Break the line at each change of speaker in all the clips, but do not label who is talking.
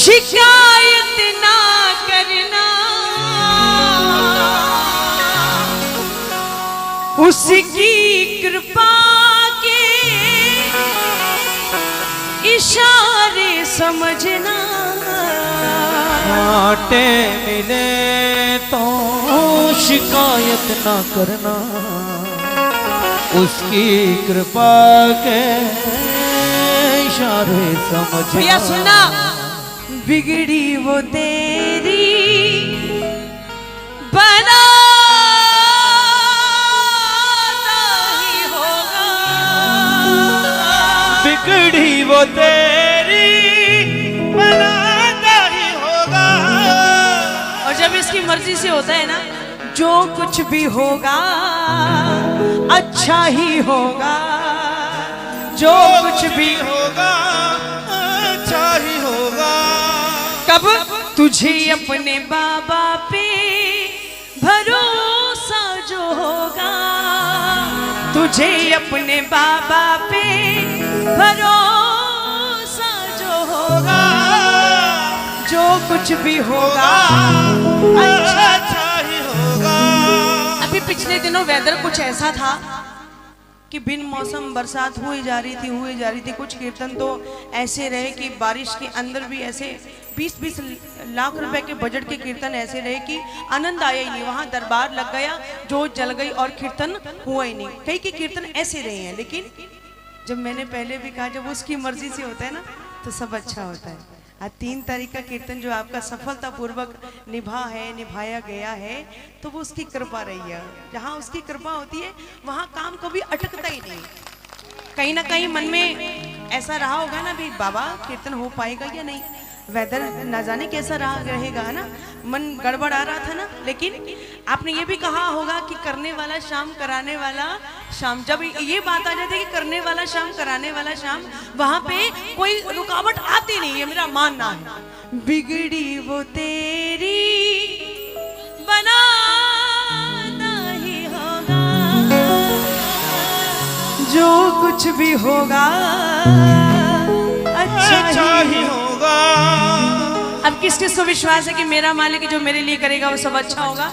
शिकायत ना करना, उसकी कृपा के इशारे समझना।
कांटे मिले तो शिकायत ना करना, उसकी कृपा के इशारे समझना।
भैया सुनना, बिगड़ी वो तेरी बनाना ही होगा,
बिगड़ी वो तेरी बनाना ही होगा।
और जब इसकी मर्जी से होता है ना, जो कुछ भी होगा अच्छा ही होगा, जो कुछ भी
होगा अच्छा ही होगा।
कब तुझे अपने बाबा पे भरोसा जो होगा, तुझे अपने बाबा पे भरोसा जो होगा, जो कुछ भी होगा अच्छा
ही होगा।
अभी पिछले दिनों वेदर कुछ ऐसा था कि बिन मौसम बरसात हुई जा रही थी। कुछ कीर्तन तो ऐसे रहे कि बारिश के अंदर भी ऐसे 20-20 लाख रुपए के बजट के कीर्तन ऐसे रहे कि आनंद आया ही नहीं। वहां दरबार लग गया, जोत जल गई और कीर्तन हुआ ही नहीं। कई के कीर्तन ऐसे रहे हैं, लेकिन जब मैंने पहले भी कहा, जब उसकी मर्जी से होता है ना तो सब अच्छा होता है। आज 3 तारीख का कीर्तन जो आपका सफलतापूर्वक निभाया गया है, तो वो उसकी कृपा रही है। जहाँ उसकी कृपा होती है वहाँ काम कभी अटकता ही नहीं। कहीं ना कहीं मन में ऐसा रहा होगा ना भी, बाबा कीर्तन हो पाएगा या नहीं, वेदर ना जाने कैसा रहेगा, है ना, मन गड़बड़ आ रहा था ना। लेकिन आपने ये भी कहा होगा कि करने वाला शाम कराने वाला शाम। जब ये बात आ जाती है कि करने वाला शाम कराने वाला शाम, वहां पे कोई रुकावट आती नहीं है, मेरा मानना है। बिगड़ी वो तेरी बनाना ही होगा, जो कुछ भी होगा अच्छा ही होगा। अब किस किस को विश्वास है कि मेरा मालिक जो मेरे लिए करेगा वो सब अच्छा होगा?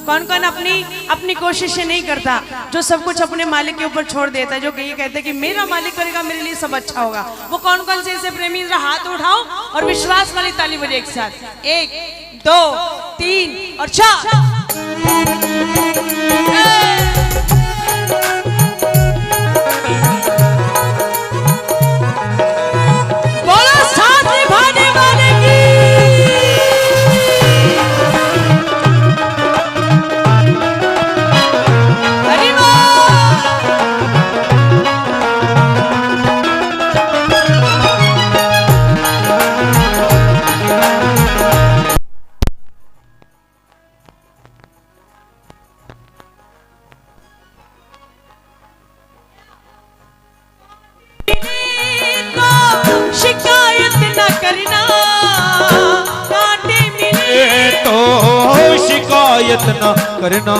कौन कौन अपनी कोशिशें नहीं करता, जो सब कुछ अपने मालिक के ऊपर छोड़ देता है, जो ये कहते हैं कि मेरा मालिक करेगा मेरे लिए सब अच्छा होगा? वो कौन कौन से ऐसे प्रेमी? हाथ उठाओ और विश्वास वाली ताली बजे एक साथ। 1 2 3 और 4। शिकायत न करना, कांटे मिले तो
शिकायत न करना,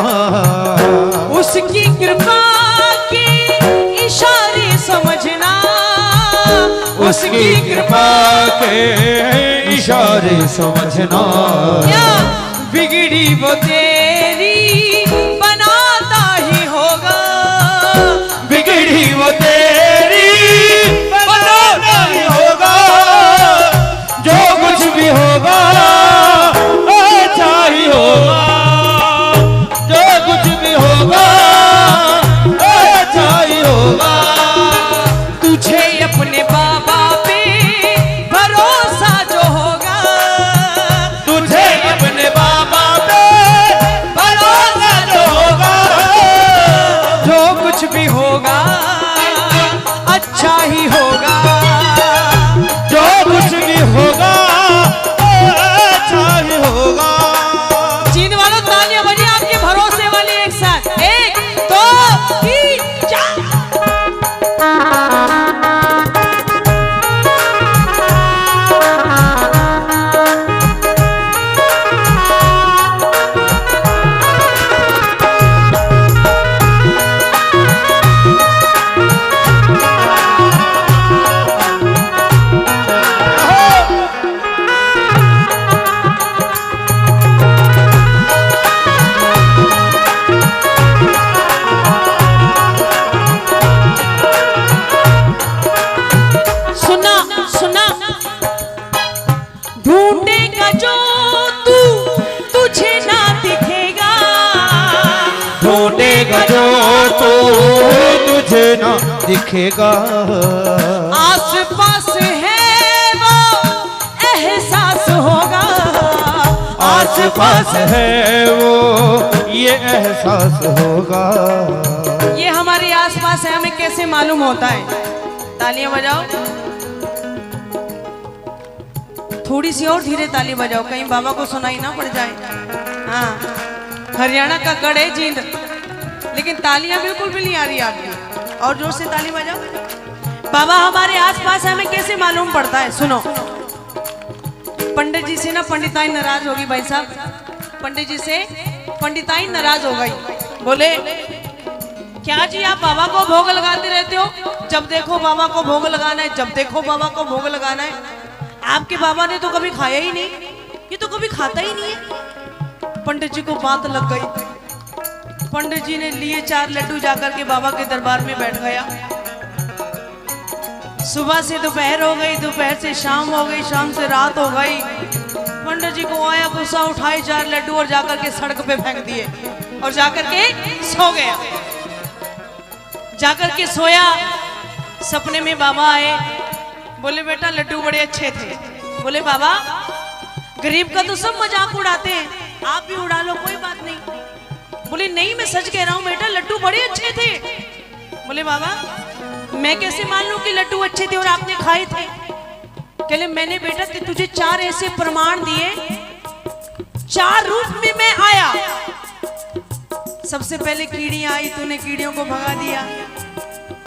उसकी कृपा के इशारे समझना,
उसकी कृपा के इशारे समझना।
बिगड़ी वो तेरी बनाता ही होगा,
बिगड़ी वो तेरी बनाता ही होगा, जो कुछ भी होगा अच्छा ही होगा, जो कुछ भी होगा अच्छा ही होगा।
तुझे अपने बाबा पे भरोसा जो होगा,
तुझे अपने बाबा पे तुझे ना दिखेगा।
आस पास है वो एहसास होगा,
आस पास है वो ये एहसास होगा।
ये हमारे आस पास है, हमें कैसे मालूम होता है? तालियां बजाओ, थोड़ी सी और धीरे ताली बजाओ, कहीं बाबा को सुनाई ना पड़ जाए। हाँ, हरियाणा का गढ़ है जींद, लेकिन तालियां बिल्कुल भी नहीं आ रही आपकी। और जोर से ताली बजाओ। बाबा हमारे आसपास है, हमें कैसे मालूम पड़ता है? सुनो, पंडित जी से ना पंडिताई नाराज होगी भाई साहब, पंडित जी से पंडिताई नाराज हो गई। बोले क्या जी आप बाबा को भोग लगाते रहते हो, जब देखो बाबा को भोग लगाना है, जब देखो बाबा को भोग लगाना है। आपके बाबा ने तो कभी खाया ही नहीं, ये तो कभी खाता ही नहीं है। पंडित जी को बात लग गई। पंडित जी ने लिए 4 लड्डू, जाकर के बाबा के दरबार में बैठ गया। सुबह से दोपहर हो गई, दोपहर से शाम हो गई, शाम से रात हो गई। पंडित जी को आया गुस्सा, उठाए 4 लड्डू और जाकर के सड़क पे फेंक दिए और जाकर के सो गया। जाकर के सोया, सपने में बाबा आए। बोले बेटा लड्डू बड़े अच्छे थे। बोले बाबा गरीब का तो सब मजाक उड़ाते हैं, आप भी उड़ा लो, कोई बात नहीं। बोले नहीं मैं सच कह रहा हूँ बेटा, लड्डू बड़े अच्छे थे। बोले बाबा मैं कैसे मान लूं कि लड्डू अच्छे थे और आपने खाए थे? कहले मैंने बेटा तुझे 4 ऐसे प्रमाण दिए, 4 रूप में मैं आया। सबसे पहले कीड़ियां आई, तूने कीड़ियों को भगा दिया।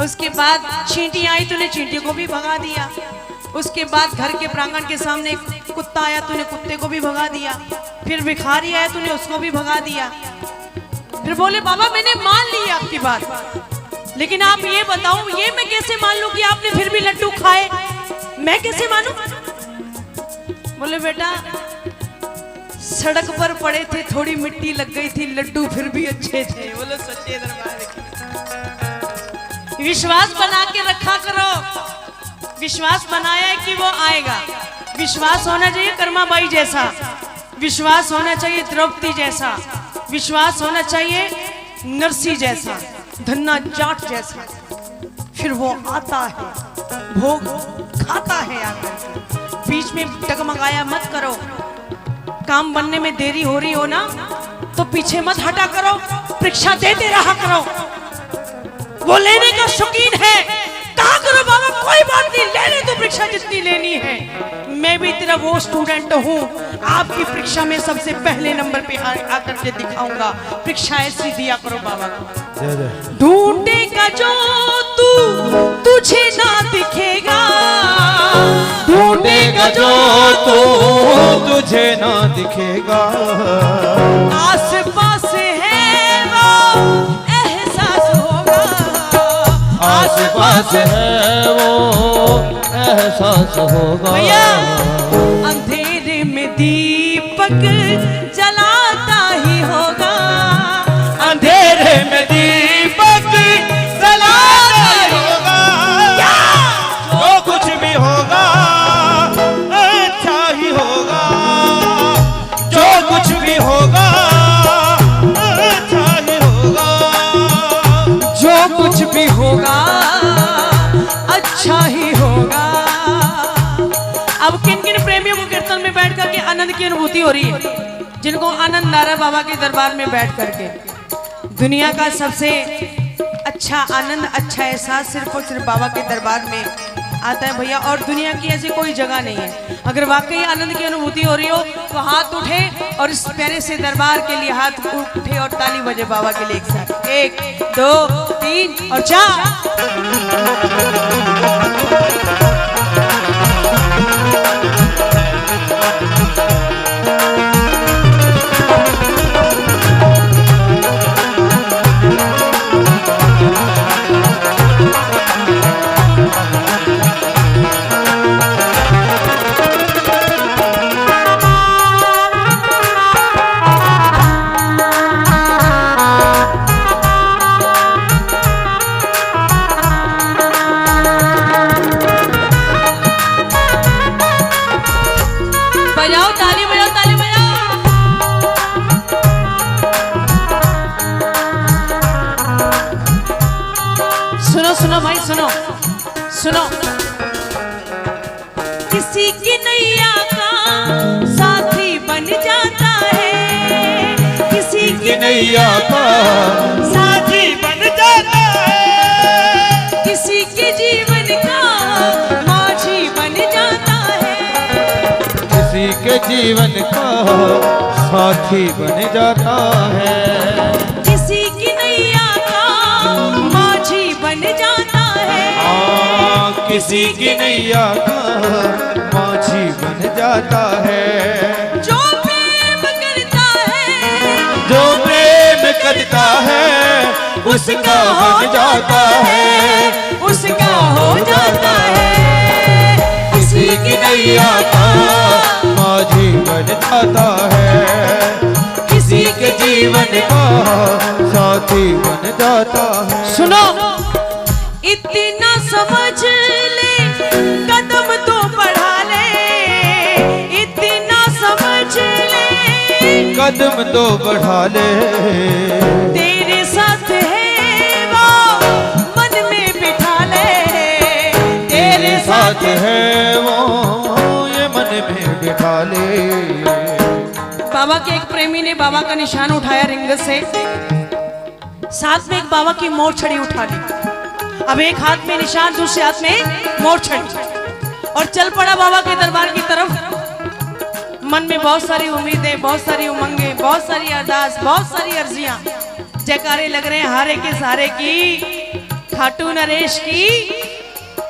उसके बाद चींटी आई, तूने चींटियों को भी भगा दिया। उसके बाद घर के प्रांगण के सामने कुत्ता आया, तूने कुत्ते को भी भगा दिया। फिर भिखारी आया, तूने उसको भी भगा दिया। फिर बोले बाबा मैंने मान ली आपकी बात, लेकिन आप ये बताओ ये मैं कैसे मान लूं कि आपने फिर भी लड्डू खाए? मैं कैसे मानूं? बोले बेटा सड़क पर पड़े थे, थोड़ी मिट्टी लग गई थी, लड्डू फिर भी अच्छे थे। बोलो सच्चे दरबार की। विश्वास बना के रखा करो, विश्वास बनाया है कि वो आएगा। विश्वास होना चाहिए कर्माबाई जैसा, विश्वास होना चाहिए द्रौपदी जैसा, विश्वास होना चाहिए नरसी जैसा, धन्ना जाट जैसा। फिर वो आता है, भोग खाता है आकर। बीच में डगमगाया मत करो। काम बनने में देरी हो रही हो ना तो पीछे मत हटा करो, परीक्षा देते रहा करो। वो लेने का शौकीन है, कहा करो बाबा कोई बात नहीं, लेने तो परीक्षा जितनी लेनी है। मैं भी तेरा वो स्टूडेंट हूँ, आपकी परीक्षा में सबसे पहले नंबर पे आकर के दिखाऊंगा। परीक्षा ऐसी दिया करो बाबा को। ढूंढेगा जो तू तुझे ना दिखेगा,
ढूंढेगा जो तू तुझे ना दिखेगा।
आस पास है वो एहसास होगा,
आस पास है वो एहसास होगा।
भैया अंधेरे में दीपक जलाता ही होगा,
अंधेरे में दीपक जलाता ही होगा। जो कुछ भी होगा अच्छा ही होगा, जो कुछ भी होगा अच्छा ही होगा,
जो कुछ भी होगा अच्छा ही होगा। अब किन किन प्रेमियों को कीर्तन में बैठ करके आनंद की अनुभूति हो रही है, जिनको आनंद आ रहा है बाबा के दरबार में बैठ करके? दुनिया का सबसे अच्छा आनंद, अच्छा एहसास सिर्फ और सिर्फ बाबा के दरबार में आता है भैया, और दुनिया की ऐसी कोई जगह नहीं है। अगर वाकई आनंद की अनुभूति हो रही हो तो हाथ उठे और इस प्यारे से दरबार के लिए हाथ उठे और ताली बजे बाबा के लिए एक साथ। 1 2 3 और 4। सुनो सुनो भाई सुनो सुनो। किसी की नैया का साथी बन जाता है, किसी की
नैया का
साथी बन जाता है,
किसी के जीवन का माझी बन जाता है,
किसी के जीवन का साथी बन जाता है,
किसी की नैया का माझी बन जाता है,
किसी की नैया का माझी बन जाता है।
जो प्रेम करता है,
जो प्रेम करता है उसका बन जाता है,
उसका हो जाता है।
किसी की नैया का माझी बन जाता है, किसी के जीवन का साथी बन जाता है।
सुनो, इतना समझ ले कदम तो बढ़ा ले, इतना समझ ले
कदम तो बढ़ा ले,
तेरे साथ है वो मन में बिठा ले, तेरे
साथ है वो ये मन में बिठा ले।
बाबा के एक प्रेमी ने बाबा का निशान उठाया रिंगत से, साथ में एक बाबा की मोर छड़ी उठा ली। अब एक हाथ में निशान, दूसरे हाथ में मोर छड़ी, और चल पड़ा बाबा के दरबार की तरफ। मन में बहुत सारी उम्मीदें, बहुत सारी उमंगें, बहुत सारी अरदास, बहुत सारी अर्जियां, जयकारे लग रहे हैं हारे के सहारे की, खाटू नरेश की।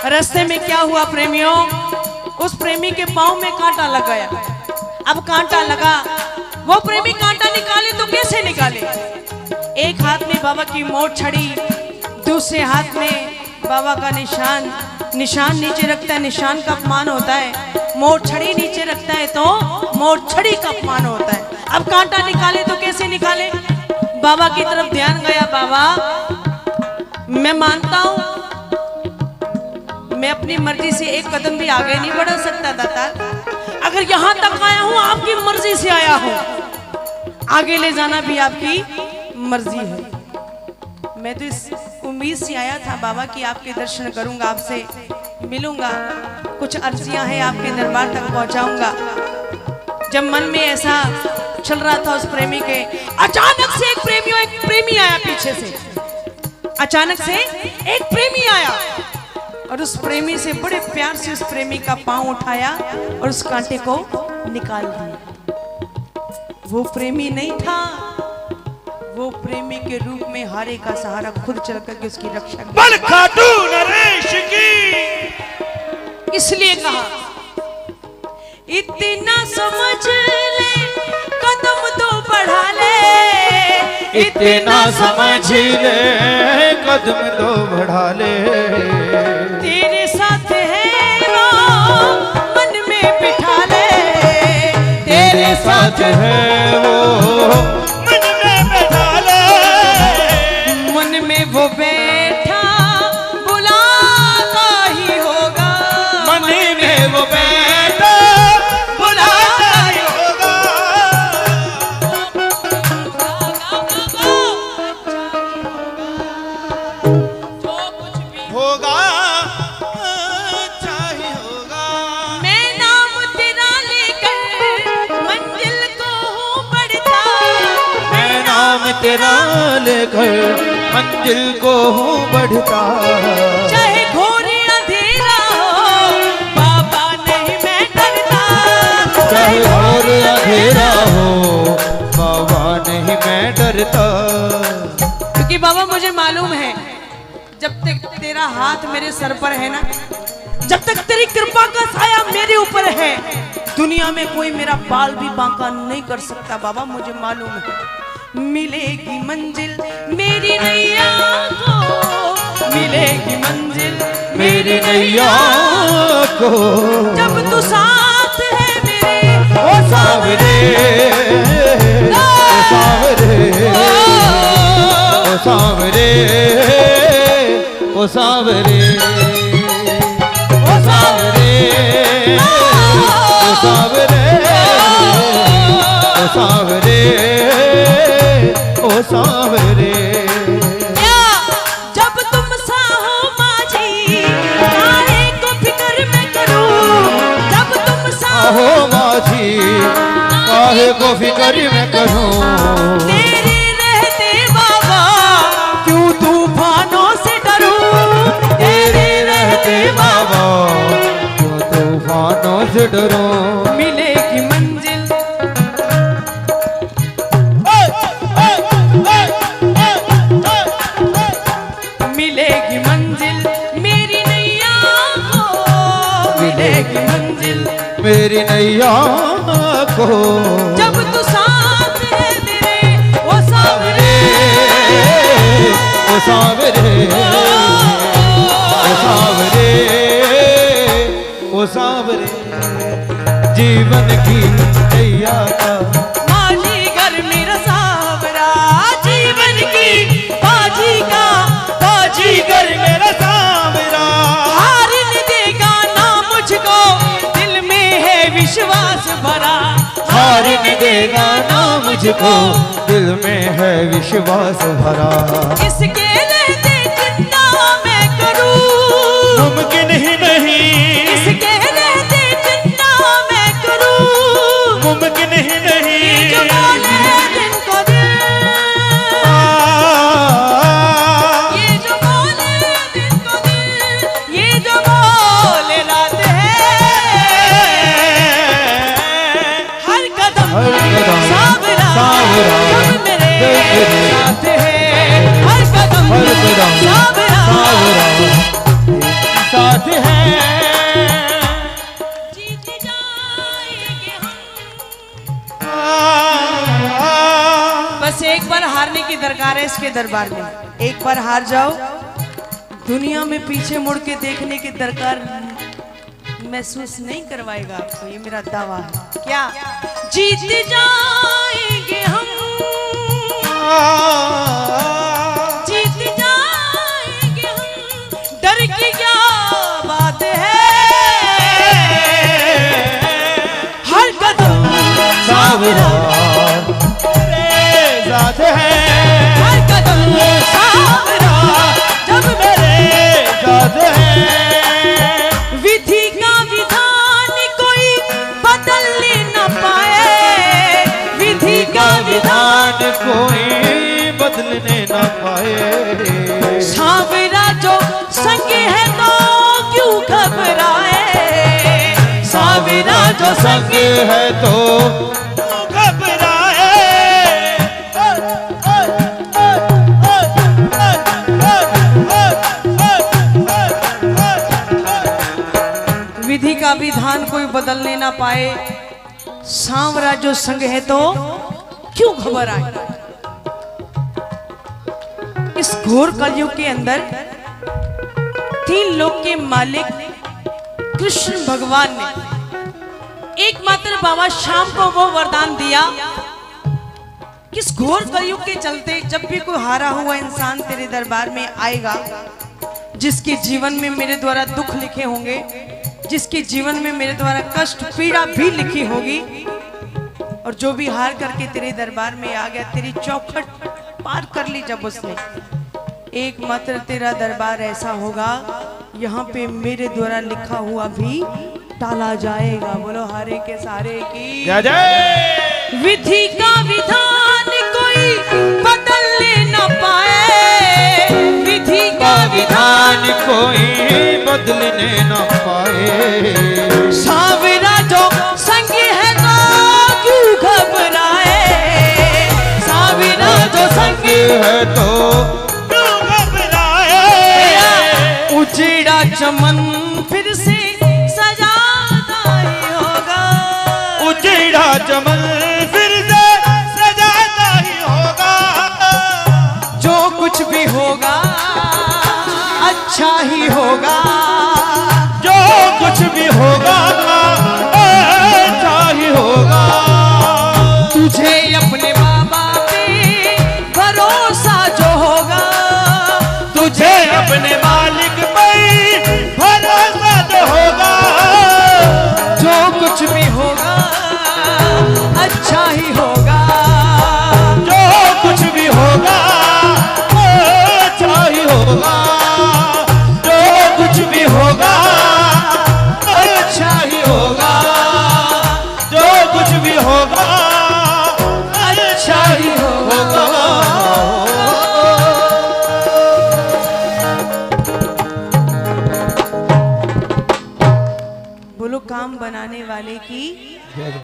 रास्ते में क्या हुआ प्रेमियों, उस प्रेमी के पांव में कांटा लग गया। अब कांटा लगा, वो प्रेमी कांटा निकाले तो कैसे निकाले? एक हाथ में बाबा की मोर छड़ी, दूसरे हाथ में बाबा का निशान। निशान नीचे रखता है, निशान का अपमान होता है। मोर छड़ी नीचे रखता है तो मोर छड़ी का अपमान होता है। अब कांटा निकाले तो कैसे निकाले? बाबा की तरफ ध्यान गया। बाबा, मैं मानता हूं मैं अपनी मर्जी से एक कदम भी आगे नहीं बढ़ा सकता दाता। अगर यहां तक आया हूं आपकी मर्जी से आया हूं, आगे ले जाना भी आपकी मर्जी है। मैं तो इस उम्मीद से आया था बाबा कि आपके दर्शन करूंगा, आपसे मिलूंगा, कुछ अर्जियां हैं आपके दरबार तक पहुंचाऊंगा। जब मन में ऐसा चल रहा था उस प्रेमी के, अचानक से एक प्रेमी आया पीछे से। अचानक से एक प्रेमी आया और उस प्रेमी से बड़े प्यार से उस प्रेमी का पांव उठाया और उस कांटे को निकाल दिया। वो प्रेमी नहीं था, वो प्रेमी के रूप में हारे का सहारा खुद चल करके उसकी रक्षा की।
बल खाटू नरेश की।
इसलिए कहा, इतना समझ ले कदम तो बढ़ा ले,
इतना समझ ले कदम तो बढ़ा ले,
तेरे साथ है वो मन में बिठा ले, तेरे
साथ है वो
मन में बैठा ले,
मन में वो बैठा बुलाता ही होगा,
मन में वो बैठा
बुलाता ही होगा।
जो कुछ भी
होगा अच्छा ही होगा।
मैं नाम तेरा लेकर मंजिल को हूँ बढ़ता,
मैं नाम तेरा लेकर मंजिल को हूँ बढ़ता,
चाहे घोर अंधेरा हो बाबा नहीं मैं डरता,
चाहे और अंधेरा हो बाबा नहीं मैं डरता।
क्योंकि बाबा मुझे मालूम है जब तक तेरा हाथ मेरे सर पर है ना, जब तक तेरी कृपा का साया मेरे ऊपर है, दुनिया में कोई मेरा बाल भी बांका नहीं कर सकता। बाबा मुझे मालूम है मिलेगी मंजिल मेरी नैया को, मिलेगी मंजिल
मेरी नैया को,
जब तू साथ है मेरे
ओ सावरे, ओ सावरे, ओ सावरे, ओ सावरे, ओ सावरे, ओ सावरे, ओ सावरे, ओ सावरे।
जब तुम साहो
प्यारी मैं करूं।
तेरे रहते बाबा क्यों तूफानों से डरूं।
तेरे रहते बाबा क्यों तूफानों से डरूं।
मिलेगी मंजिल मिलेगी मंजिल मेरी नैया को। मिलेगी मंजिल
मेरी नैया को
जब तू साथ है मेरे वो सावरे।
ओ सावरे ओ सावरे ओ सावरे जीवन की नैया का
माझी घर मेरा सावरा। जीवन की बाजी का बाजी घर
मेरा सावरा।
हार नहीं देगा ना मुझको दिल में है विश्वास भरा।
हार नहीं देगा ना मुझको दिल में है विश्वास भरा।
इसके रहते जितना मैं करूं
मुमकिन ही नहीं।
इसके रहते जितना मैं करूं
मुमकिन ही नहीं।
ये जो बोले दिन को दिल। ये जो बोले दिन को दिल। ये जो बोले रात है। हर कदम सावरा जब मेरे साथ है। हर कदम सावरा
साथ है।
जीत जाएंगे हम। बस एक बार हारने की दरकार है इसके दरबार में। एक बार हार जाओ दुनिया में पीछे मुड़ के देखने की दरकार महसूस नहीं करवाएगा आपको। ये मेरा दावा है। क्या जीत जाएंगे हम। जीत जाएंगे हम। डर की क्या बात है। हर कदम
सावरा
मेरे साथ है।
हर कदम सावरा जब मेरे
साथ है।
विधि का विधान कोई बदलने न पाए। विधि का विधान
कोई बदलने न पाए।
सावरा जो संग है तो क्यों घबराए। सावरा जो संग
है तो
घबराए।
विधि का विधान कोई बदलने ना पाए। सांवरा जो संग है तो क्यों घबराए। इस घोर कलयुग के अंदर तीन लोक के मालिक कृष्ण भगवान ने एकमात्र बाबा श्याम को वो वरदान दिया कि इस घोर कलयुग के चलते जब भी कोई हारा हुआ इंसान तेरे दरबार में आएगा, जिसके जीवन में मेरे द्वारा दुख लिखे होंगे, जिसके जीवन में मेरे द्वारा कष्ट पीड़ा भी लिखी होगी, और जो भी हार करके तेरे दरबार में आ गया, तेरी चौखट पार कर ली जब उसने, एकमात्र तेरा दरबार ऐसा होगा यहाँ पे मेरे द्वारा लिखा हुआ भी टाला जाएगा। बोलो हारे के सारे की
जय जय।
विधि का विधान कोई बदलने न पाए। विधि का विधान
कोई बदलने न पाए।
सांवरा जो संग है तो क्यों घबराए। सांवरा जो संग
है तो
क्यों घबराए।
उजड़ा चमन फिर से सजाता ही होगा।
उजड़ा चमन फिर से सजाता ही होगा।
जो कुछ भी होगा अच्छा ही होगा।
जो कुछ भी होगा अच्छा ही होगा।
तुझे अपने बाबा पे भरोसा जो होगा,
तुझे अपने